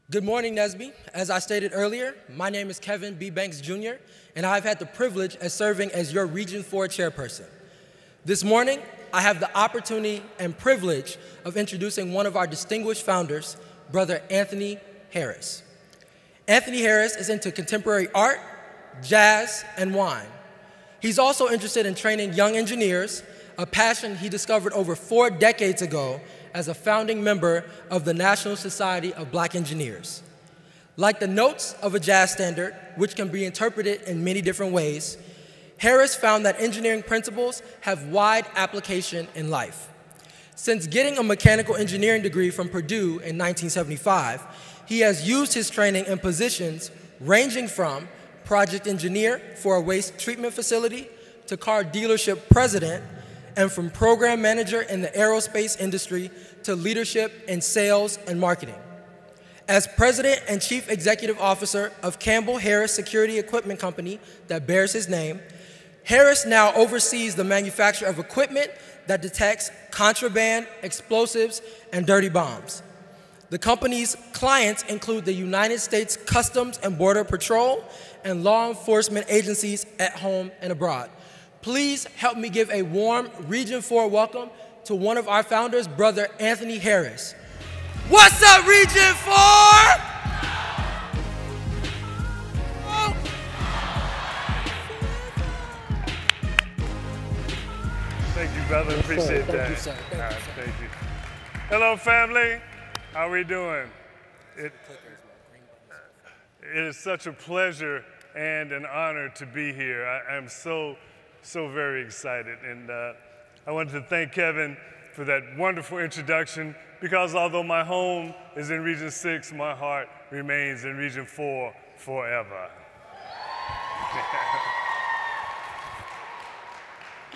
Good morning, NSBE. As I stated earlier, my name is Kevin B. Banks, Jr., and I've had the privilege of serving as your Region 4 chairperson. This morning, I have the opportunity and privilege of introducing one of our distinguished founders, Brother Anthony Harris. Anthony Harris is into contemporary art, jazz, and wine. He's also interested in training young engineers, a passion he discovered over 4 decades ago as a founding member of the National Society of Black Engineers. Like the notes of a jazz standard, which can be interpreted in many different ways, Harris found that engineering principles have wide application in life. Since getting a mechanical engineering degree from Purdue in 1975, he has used his training in positions ranging from project engineer for a waste treatment facility to car dealership president, and from program manager in the aerospace industry to leadership in sales and marketing. As president and chief executive officer of Campbell Harris Security Equipment Company that bears his name, Harris now oversees the manufacture of equipment that detects contraband, explosives, and dirty bombs. The company's clients include the United States Customs and Border Patrol and law enforcement agencies at home and abroad. Please help me give a warm Region 4 welcome to one of our founders, Brother Anthony Harris. What's up, Region 4? Thank you, brother. Appreciate that. Thank you, sir. Thank you. Hello, family. How are we doing? It is such a pleasure and an honor to be here. I'm so very excited. And I wanted to thank Kevin for that wonderful introduction, because although my home is in Region 6, my heart remains in Region 4 forever.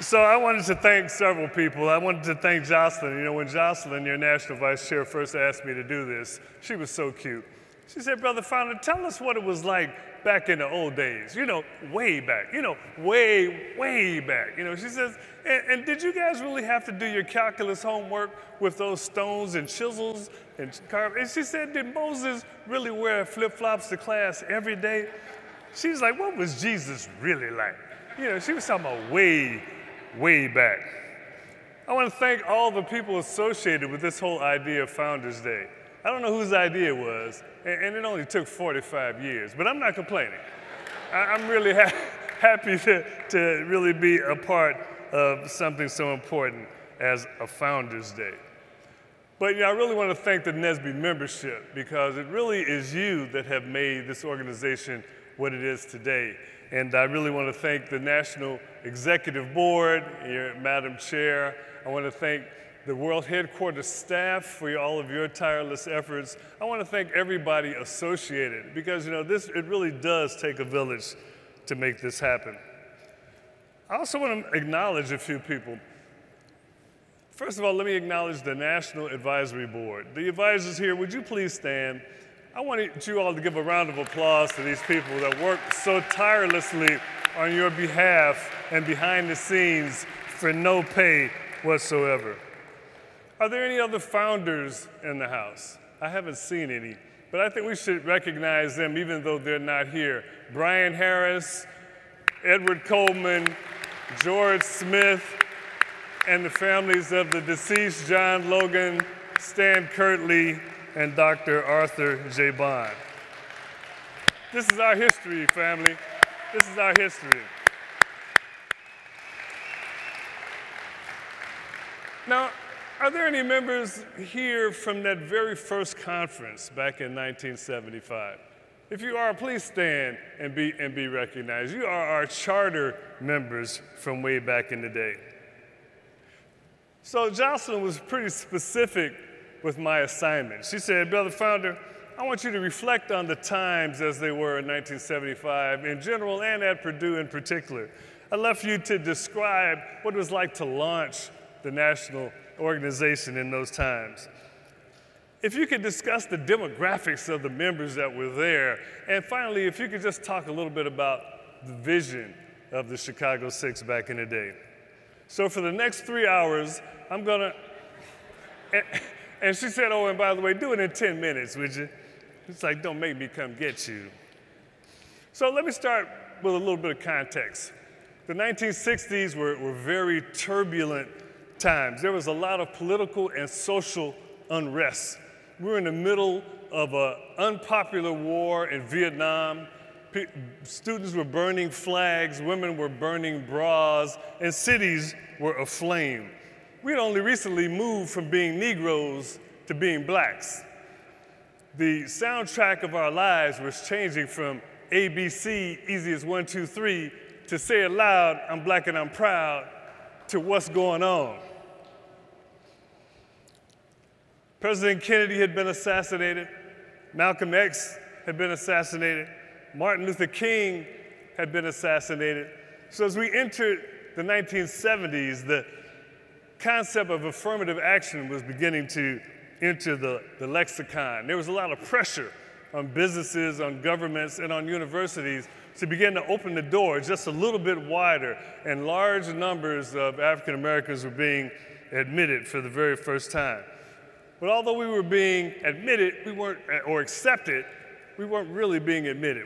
So I wanted to thank several people. I wanted to thank Jocelyn. You know, when Jocelyn, your national vice chair, first asked me to do this, she was so cute. She said, "Brother Founder, tell us what it was like back in the old days, you know, way back, you know, way back." You know, she says, and did you guys really have to do your calculus homework with those stones and chisels and carve? And she said, did Moses really wear flip-flops to class every day? She's like, what was Jesus really like? You know, she was talking about way back. I want to thank all the people associated with this whole idea of Founders Day. I don't know whose idea it was, and it only took 45 years, but I'm not complaining. I'm really happy to really be a part of something so important as a Founders Day. But I really want to thank the NSBE membership, because it really is you that have made this organization what it is today. And I really want to thank the National Executive Board, your Madam Chair. I want to thank the World Headquarters staff for all of your tireless efforts. I want to thank everybody associated, because it really does take a village to make this happen. I also want to acknowledge a few people. First of all, let me acknowledge the National Advisory Board. The advisors here, would you please stand? I want you all to give a round of applause to these people that work so tirelessly on your behalf and behind the scenes for no pay whatsoever. Are there any other founders in the house? I haven't seen any, but I think we should recognize them even though they're not here. Brian Harris, Edward Coleman, George Smith, and the families of the deceased John Logan, Stan Kirtley, and Dr. Arthur J. Bond. This is our history, family. This is our history. Now, are there any members here from that very first conference back in 1975? If you are, please stand and be recognized. You are our charter members from way back in the day. So Jocelyn was pretty specific with my assignment. She said, Brother Founder, I want you to reflect on the times as they were in 1975 in general and at Purdue in particular. I left you to describe what it was like to launch the national organization in those times. If you could discuss the demographics of the members that were there, and finally, if you could just talk a little bit about the vision of the Chicago Six back in the day. So for the next 3 hours, I'm gonna, and she said, oh, and by the way, do it in 10 minutes, would you? It's like, don't make me come get you. So let me start with a little bit of context. The 1960s were very turbulent times. There was a lot of political and social unrest. We were in the middle of an unpopular war in Vietnam. Students were burning flags, women were burning bras, and cities were aflame. We had only recently moved from being Negroes to being blacks. The soundtrack of our lives was changing from ABC, easy as 1, 2, 3, to say it loud, I'm black and I'm proud, to what's going on. President Kennedy had been assassinated. Malcolm X had been assassinated. Martin Luther King had been assassinated. So as we entered the 1970s, the concept of affirmative action was beginning to enter the lexicon. There was a lot of pressure on businesses, on governments, and on universities to begin to open the door just a little bit wider, and large numbers of African Americans were being admitted for the very first time. But although we were being admitted, or accepted, we weren't really being admitted.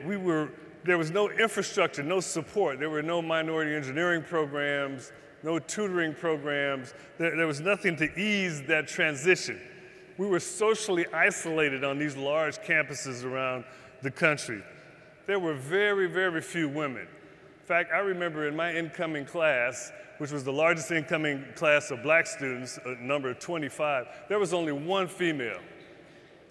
There was no infrastructure, no support. There were no minority engineering programs, no tutoring programs. There was nothing to ease that transition. We were socially isolated on these large campuses around the country. There were very, very few women. In fact, I remember in my incoming class, which was the largest incoming class of black students, a number of 25, there was only one female.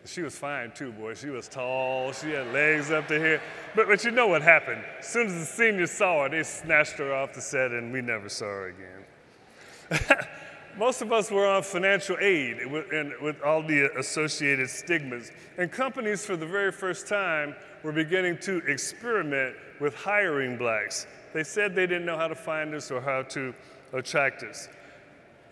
She was fine too, boy. She was tall, she had legs up to here. But you know what happened? As soon as the seniors saw her, they snatched her off the set and we never saw her again. Most of us were on financial aid with all the associated stigmas. And companies, for the very first time, were beginning to experiment with hiring blacks. They said they didn't know how to find us or how to attract us.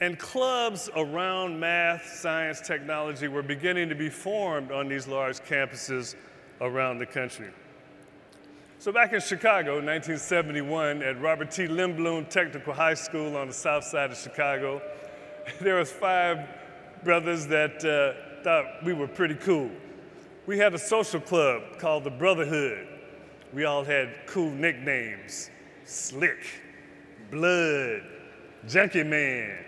And clubs around math, science, technology were beginning to be formed on these large campuses around the country. So back in Chicago, 1971, at Robert T. Lindblom Technical High School on the south side of Chicago, there was 5 brothers that thought we were pretty cool. We had a social club called the Brotherhood. We all had cool nicknames: Slick, Blood, Junkie Man.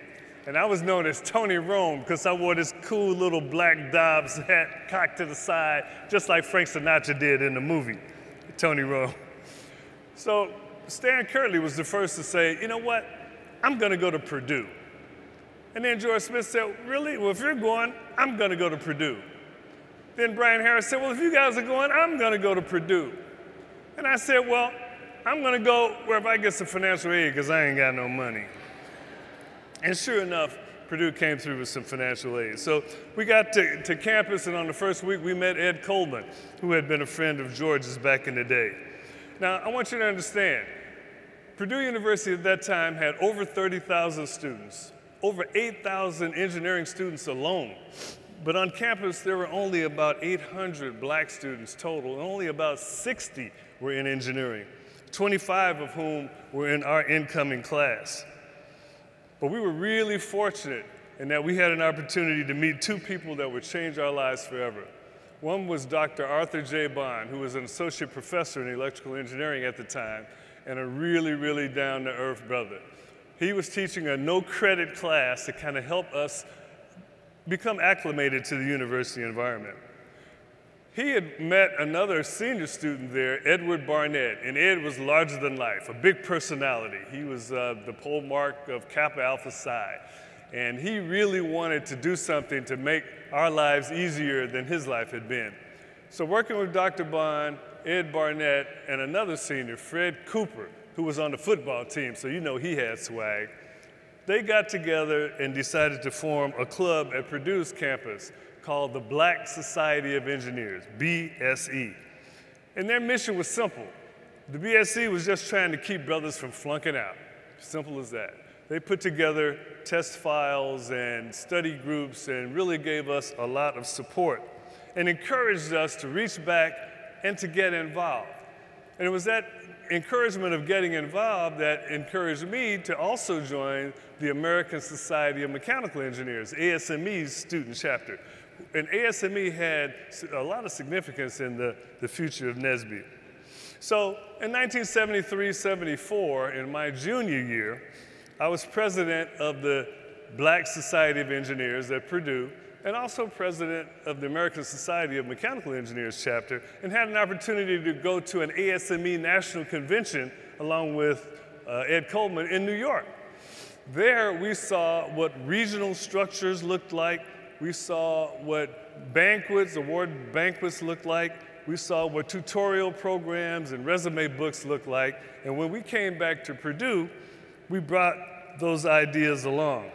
And I was known as Tony Rome because I wore this cool little black Dobbs hat cocked to the side, just like Frank Sinatra did in the movie, Tony Rome. So Stan Curley was the first to say, you know what, I'm gonna go to Purdue. And then George Smith said, really? Well, if you're going, I'm gonna go to Purdue. Then Brian Harris said, well, if you guys are going, I'm gonna go to Purdue. And I said, well, I'm gonna go wherever I get some financial aid because I ain't got no money. And sure enough, Purdue came through with some financial aid. So we got to campus, and on the first week, we met Ed Coleman, who had been a friend of George's back in the day. Now, I want you to understand, Purdue University at that time had over 30,000 students, over 8,000 engineering students alone. But on campus, there were only about 800 black students total, and only about 60 were in engineering, 25 of whom were in our incoming class. But we were really fortunate in that we had an opportunity to meet 2 people that would change our lives forever. One was Dr. Arthur J. Bond, who was an associate professor in electrical engineering at the time, and a really, really down-to-earth brother. He was teaching a no-credit class to kind of help us become acclimated to the university environment. He had met another senior student there, Edward Barnett, and Ed was larger than life, a big personality. He was the pole mark of Kappa Alpha Psi, and he really wanted to do something to make our lives easier than his life had been. So working with Dr. Bond, Ed Barnett, and another senior, Fred Cooper, who was on the football team, so you know he had swag, they got together and decided to form a club at Purdue's campus called the Black Society of Engineers, BSE. And their mission was simple. The BSE was just trying to keep brothers from flunking out. Simple as that. They put together test files and study groups and really gave us a lot of support and encouraged us to reach back and to get involved. And it was that encouragement of getting involved that encouraged me to also join the American Society of Mechanical Engineers, ASME's student chapter. and ASME had a lot of significance in the future of NSBE. So in 1973-74, in my junior year, I was president of the Black Society of Engineers at Purdue, and also president of the American Society of Mechanical Engineers chapter, and had an opportunity to go to an ASME national convention along with Ed Coleman in New York. There we saw what regional structures looked like. We saw what banquets, award banquets looked like. We saw what tutorial programs and resume books looked like. And when we came back to Purdue, we brought those ideas along.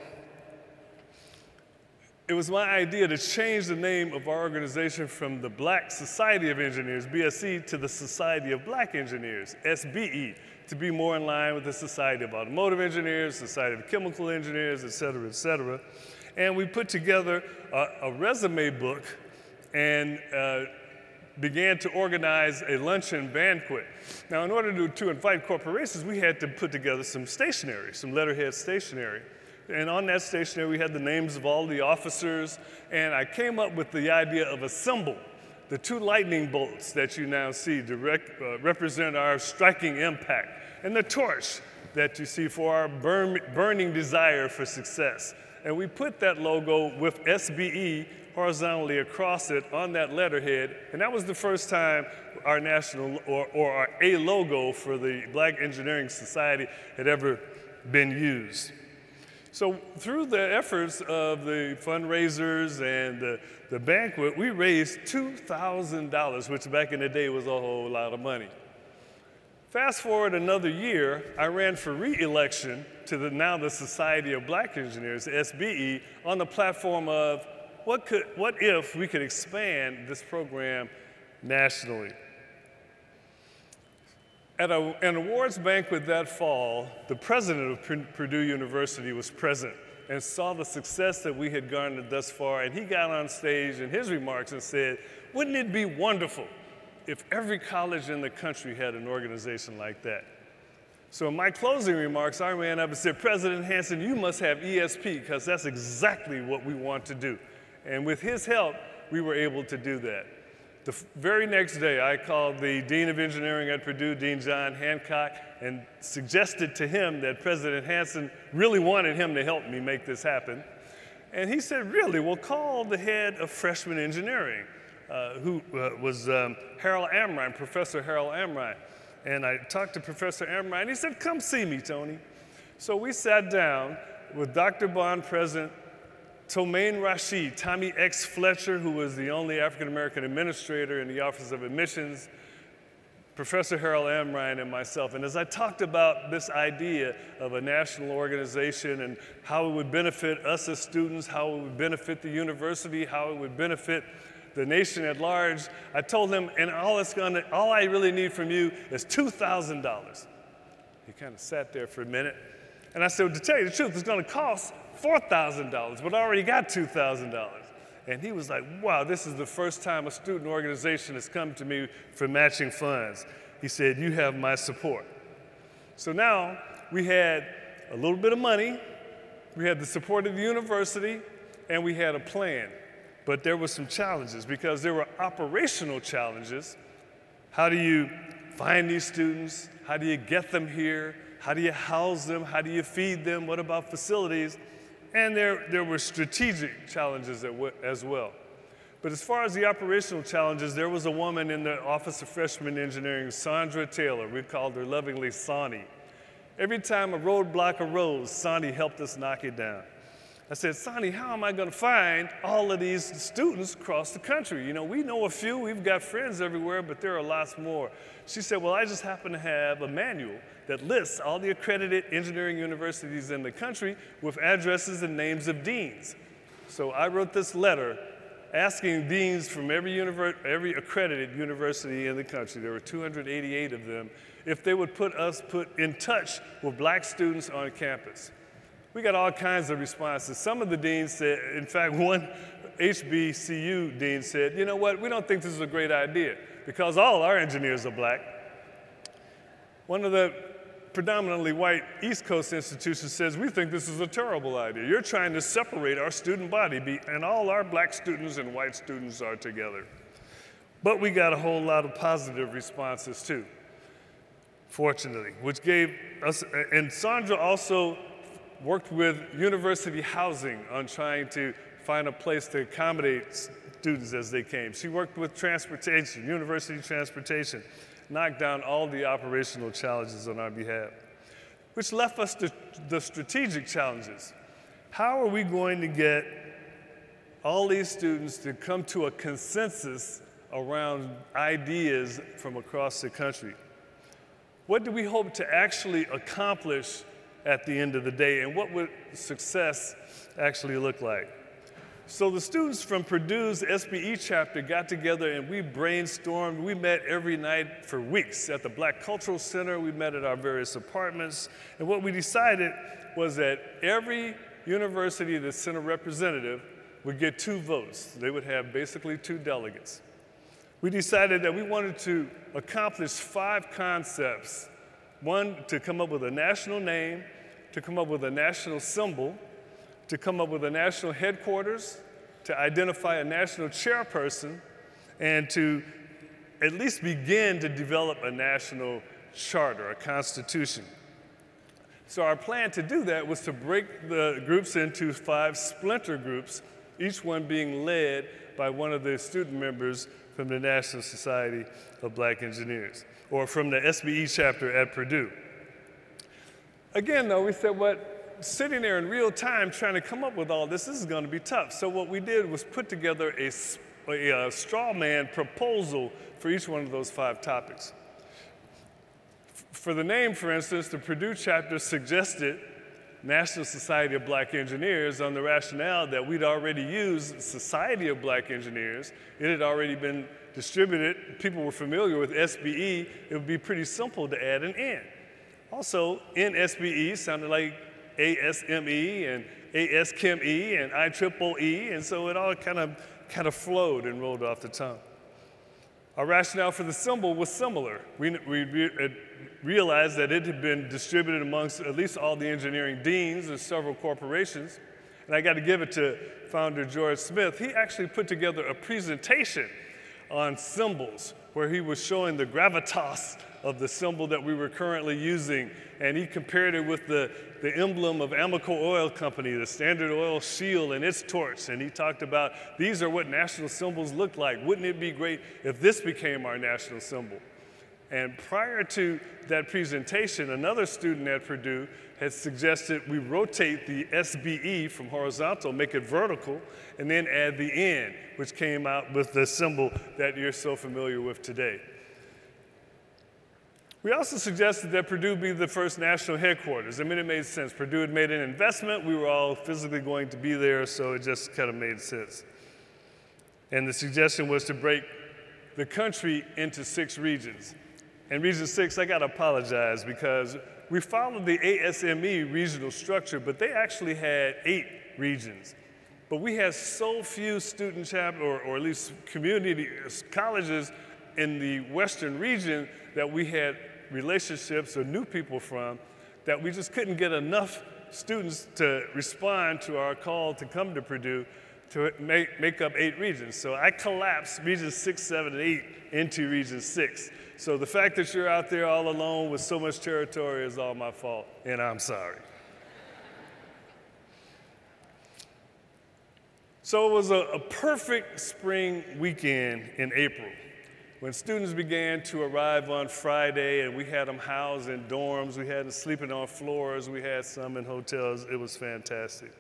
It was my idea to change the name of our organization from the Black Society of Engineers, BSE, to the Society of Black Engineers, SBE, to be more in line with the Society of Automotive Engineers, Society of Chemical Engineers, et cetera, et cetera. And we put together a resume book and began to organize a luncheon banquet. Now, in order to invite corporations, we had to put together some stationery, some letterhead stationery. And on that stationery, we had the names of all the officers, and I came up with the idea of a symbol. The two lightning bolts that you now see represent our striking impact, and the torch that you see for our burning desire for success. And we put that logo with SBE horizontally across it on that letterhead, and that was the first time our national or our A logo for the Black Engineering Society had ever been used. So through the efforts of the fundraisers and the banquet, we raised $2,000, which back in the day was a whole lot of money. Fast forward another year, I ran for re-election to now the Society of Black Engineers, SBE, on the platform of what if we could expand this program nationally. At an awards banquet that fall, the president of Purdue University was present and saw the success that we had garnered thus far, and he got on stage in his remarks and said, "Wouldn't it be wonderful if every college in the country had an organization like that?" So in my closing remarks, I ran up and said, "President Hansen, you must have ESP, because that's exactly what we want to do." And with his help, we were able to do that. The very next day, I called the Dean of Engineering at Purdue, Dean John Hancock, and suggested to him that President Hansen really wanted him to help me make this happen. And he said, "Really? Well, call the head of freshman engineering, who was Harold Amrine, Professor Harold Amrine." And I talked to Professor Amrine, and he said, "Come see me, Tony." So we sat down with Dr. Bond present, Tomaine Rashid, Tommy X. Fletcher, who was the only African-American administrator in the Office of Admissions, Professor Harold Amrine, and myself. And as I talked about this idea of a national organization and how it would benefit us as students, how it would benefit the university, how it would benefit the nation at large, I told him, and all I really need from you is $2,000. He kind of sat there for a minute. And I said, well, to tell you the truth, it's going to cost $4,000, but I already got $2,000. And he was like, wow, this is the first time a student organization has come to me for matching funds. He said, you have my support. So now we had a little bit of money, we had the support of the university, and we had a plan. But there were some challenges, because there were operational challenges. How do you find these students? How do you get them here? How do you house them? How do you feed them? What about facilities? And there were strategic challenges as well. But as far as the operational challenges, there was a woman in the Office of Freshman Engineering, Sandra Taylor. We called her lovingly Sonny. Every time a roadblock arose, Sonny helped us knock it down. I said, Sonny, how am I going to find all of these students across the country? You know, we know a few, we've got friends everywhere, but there are lots more. She said, well, I just happen to have a manual that lists all the accredited engineering universities in the country with addresses and names of deans. So I wrote this letter asking deans from every accredited university in the country, there were 288 of them, if they would put in touch with black students on campus. We got all kinds of responses. Some of the deans said, in fact, one HBCU dean said, you know what, we don't think this is a great idea because all our engineers are black. One of the predominantly white East Coast institution says, we think this is a terrible idea. You're trying to separate our student body, and all our black students and white students are together. But we got a whole lot of positive responses too, fortunately, which gave us, and Sandra also worked with university housing on trying to find a place to accommodate students as they came. She worked with transportation, university transportation, knocked down all the operational challenges on our behalf, which left us the strategic challenges. How are we going to get all these students to come to a consensus around ideas from across the country? What do we hope to actually accomplish at the end of the day, and what would success actually look like? So the students from Purdue's NSBE chapter got together and we brainstormed. We met every night for weeks at the Black Cultural Center. We met at our various apartments. And what we decided was that every university that sent a representative would get 2 votes. They would have basically 2 delegates. We decided that we wanted to accomplish 5 concepts. 1, to come up with a national name, to come up with a national symbol, to come up with a national headquarters, to identify a national chairperson, and to at least begin to develop a national charter, a constitution. So our plan to do that was to break the groups into 5 splinter groups, each one being led by one of the student members from the National Society of Black Engineers, or from the NSBE chapter at Purdue. Again, though, we said, sitting there in real time trying to come up with all this is going to be tough. So what we did was put together a straw man proposal for each one of those 5 topics. For the name, for instance, the Purdue chapter suggested National Society of Black Engineers on the rationale that we'd already used Society of Black Engineers. It had already been distributed. People were familiar with NSBE. It would be pretty simple to add an N. Also, NSBE sounded like ASME and ASCHEME and IEEE, and so it all kind of flowed and rolled off the tongue. Our rationale for the symbol was similar. We realized that it had been distributed amongst at least all the engineering deans and several corporations, and I got to give it to founder George Smith. He actually put together a presentation on symbols where he was showing the gravitas of the symbol that we were currently using, and he compared it with the emblem of Amoco Oil Company, the Standard Oil shield and its torch, and he talked about these are what national symbols look like. Wouldn't it be great if this became our national symbol? And prior to that presentation, another student at Purdue had suggested we rotate the NSBE from horizontal, make it vertical, and then add the N, which came out with the symbol that you're so familiar with today. We also suggested that Purdue be the first national headquarters. I mean, it made sense. Purdue had made an investment. We were all physically going to be there, so it just kind of made sense. And the suggestion was to break the country into 6 regions. And Region 6, I got to apologize because we followed the ASME regional structure, but they actually had 8 regions. But we had so few student chapters, or at least community colleges in the Western region that we had relationships or knew people from, that we just couldn't get enough students to respond to our call to come to Purdue to make up 8 regions. So I collapsed Region 6, 7, and 8 into Region 6. So the fact that you're out there all alone with so much territory is all my fault, and I'm sorry. So it was a perfect spring weekend in April when students began to arrive on Friday, and we had them housed in dorms. We had them sleeping on floors. We had some in hotels. It was fantastic.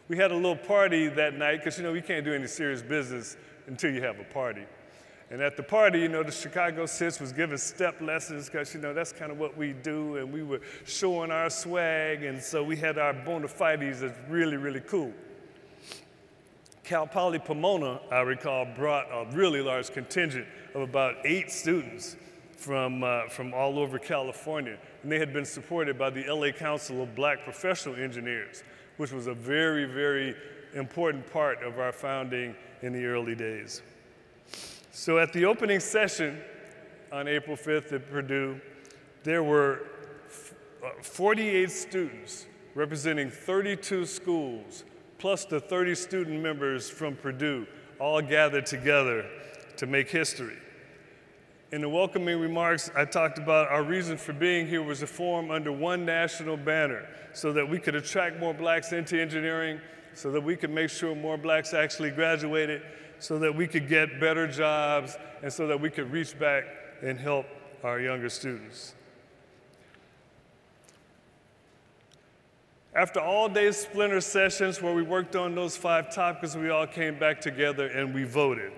We had a little party that night because, you can't do any serious business until you have a party. And at the party, the Chicago Six was giving step lessons because, that's kind of what we do, and we were showing our swag, and so we had our bona fides that's really, really cool. Cal Poly Pomona, I recall, brought a really large contingent of about 8 students from all over California, and they had been supported by the LA Council of Black Professional Engineers, which was a very, very important part of our founding in the early days. So at the opening session on April 5th at Purdue, there were 48 students representing 32 schools, plus the 30 student members from Purdue, all gathered together to make history. In the welcoming remarks, I talked about our reason for being here was to form under one national banner so that we could attract more blacks into engineering, so that we could make sure more blacks actually graduated, so that we could get better jobs, and so that we could reach back and help our younger students. After all-day splinter sessions where we worked on those 5 topics, we all came back together and we voted.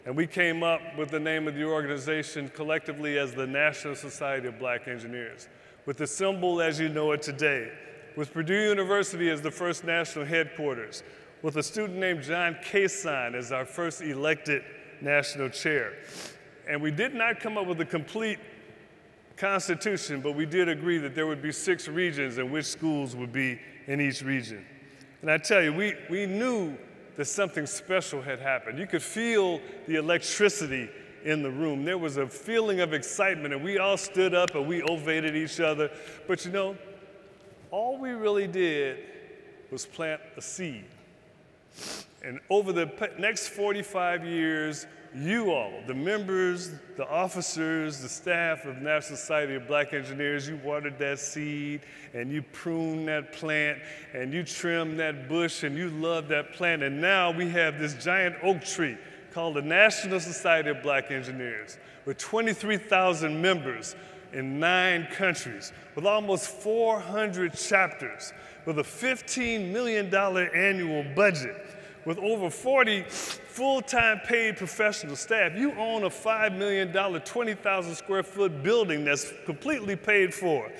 And we came up with the name of the organization collectively as the National Society of Black Engineers, with the symbol as you know it today, with Purdue University as the first national headquarters, with a student named John Cason as our first elected national chair. And we did not come up with a complete constitution, but we did agree that there would be 6 regions and which schools would be in each region. And I tell you, we knew that something special had happened. You could feel the electricity in the room. There was a feeling of excitement, and we all stood up and we ovated each other. But you know, all we really did was plant a seed. And over the next 45 years, you all, the members, the officers, the staff of the National Society of Black Engineers, you watered that seed, and you pruned that plant, and you trimmed that bush, and you loved that plant. And now we have this giant oak tree called the National Society of Black Engineers, with 23,000 members in 9 countries, with almost 400 chapters, with a $15 million annual budget, with over 40 full-time paid professional staff. You own a $5 million, 20,000 square foot building that's completely paid for.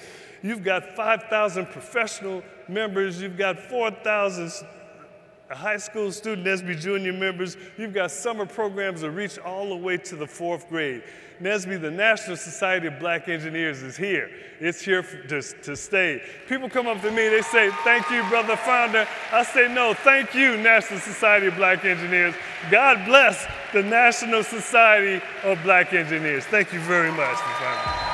You've got 5,000 professional members. You've got 4,000 high school student NSBE junior members. You've got summer programs that reach all the way to the 4th grade. NSBE, the National Society of Black Engineers, is here. It's here to stay. People come up to me, they say, "Thank you, brother founder." I say, "No, thank you, National Society of Black Engineers. God bless the National Society of Black Engineers." Thank you very much for finding me.